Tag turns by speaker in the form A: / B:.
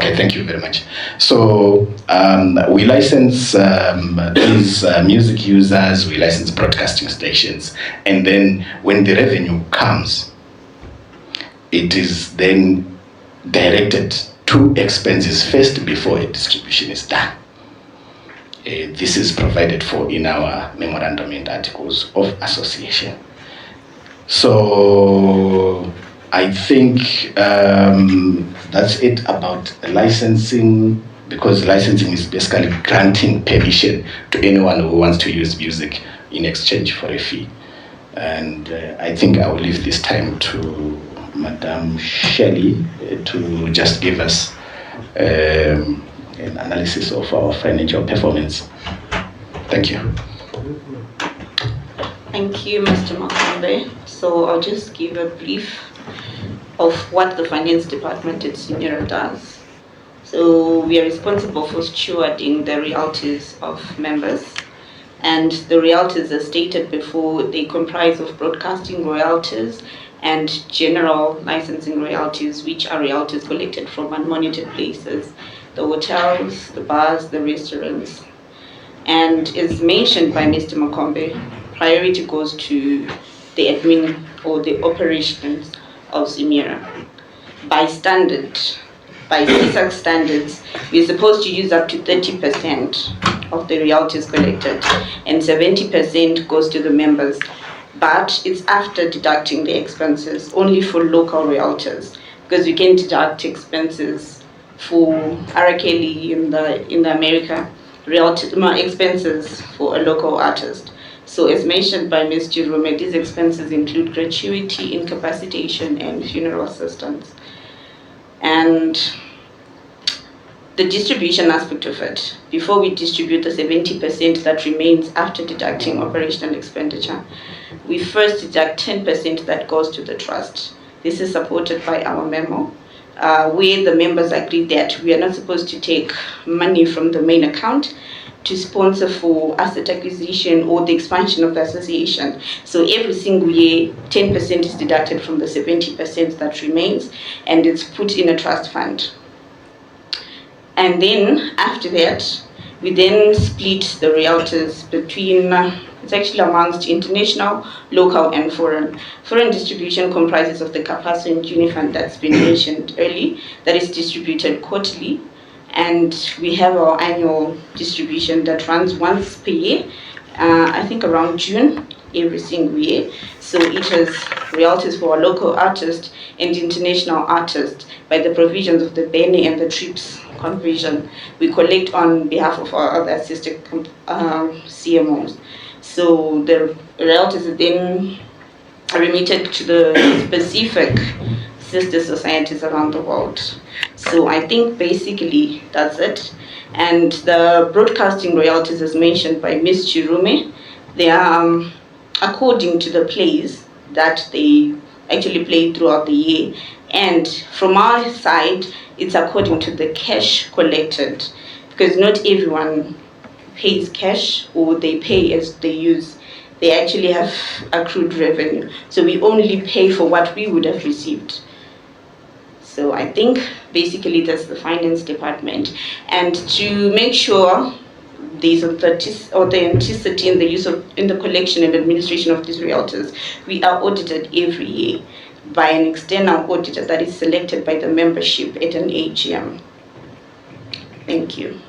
A: Okay, thank you very much. So we license these music users, we license broadcasting stations, and then when the revenue comes, it is then directed to expenses first before a distribution is done. This is provided for in our memorandum and articles of association. So I think that's it about licensing, because licensing is basically granting permission to anyone who wants to use music in exchange for a fee. And I think I will leave this time to Madam Shelley to just give us an analysis of our financial performance. Thank you.
B: Thank you, Mr. Makambe. So I'll just give a brief of what the finance department at Zimura does. So we are responsible for stewarding the royalties of members. And the royalties, as stated before, they comprise of broadcasting royalties and general licensing royalties, which are royalties collected from unmonitored places, the hotels, the bars, the restaurants. And as mentioned by Mr. Makombe, priority goes to the admin or the operations of Zimura. By standard, by CSAC standards, we're supposed to use up to 30% of the royalties collected, and 70% goes to the members. But it's after deducting the expenses, only for local royalties, because we can deduct expenses for R. Kelly in the America, expenses for a local artist. So as mentioned by Ms. Jerome, these expenses include gratuity, incapacitation, and funeral assistance. And the distribution aspect of it, before we distribute the 70% that remains after deducting operational expenditure, we first deduct 10% that goes to the trust. This is supported by our memo, where the members agree that we are not supposed to take money from the main account to sponsor for asset acquisition or the expansion of the association. So every single year, 10% is deducted from the 70% that remains, and it's put in a trust fund. And then after that, we then split the royalties between, it's actually amongst international, local, and foreign. Foreign distribution comprises of the CAPASO and UNIFUND that's been mentioned early, that is distributed quarterly. And we have our annual distribution that runs once per year, I think around June, every single year. So it has royalties for our local artists and international artists by the provisions of the BENE and the TRIPS convention. We collect on behalf of our other sister CMOs. So the royalties are then remitted to the specific sister societies around the world. So I think basically that's it. And the broadcasting royalties, as mentioned by Ms. Chirume, they are according to the plays that they actually play throughout the year. And from our side, it's according to the cash collected, because not everyone pays cash or they pay as they use. They actually have accrued revenue. So we only pay for what we would have received. So I think basically that's the finance department. And to make sure there's authenticity in the use of, in the collection and administration of these royalties, we are audited every year by an external auditor that is selected by the membership at an AGM. Thank you.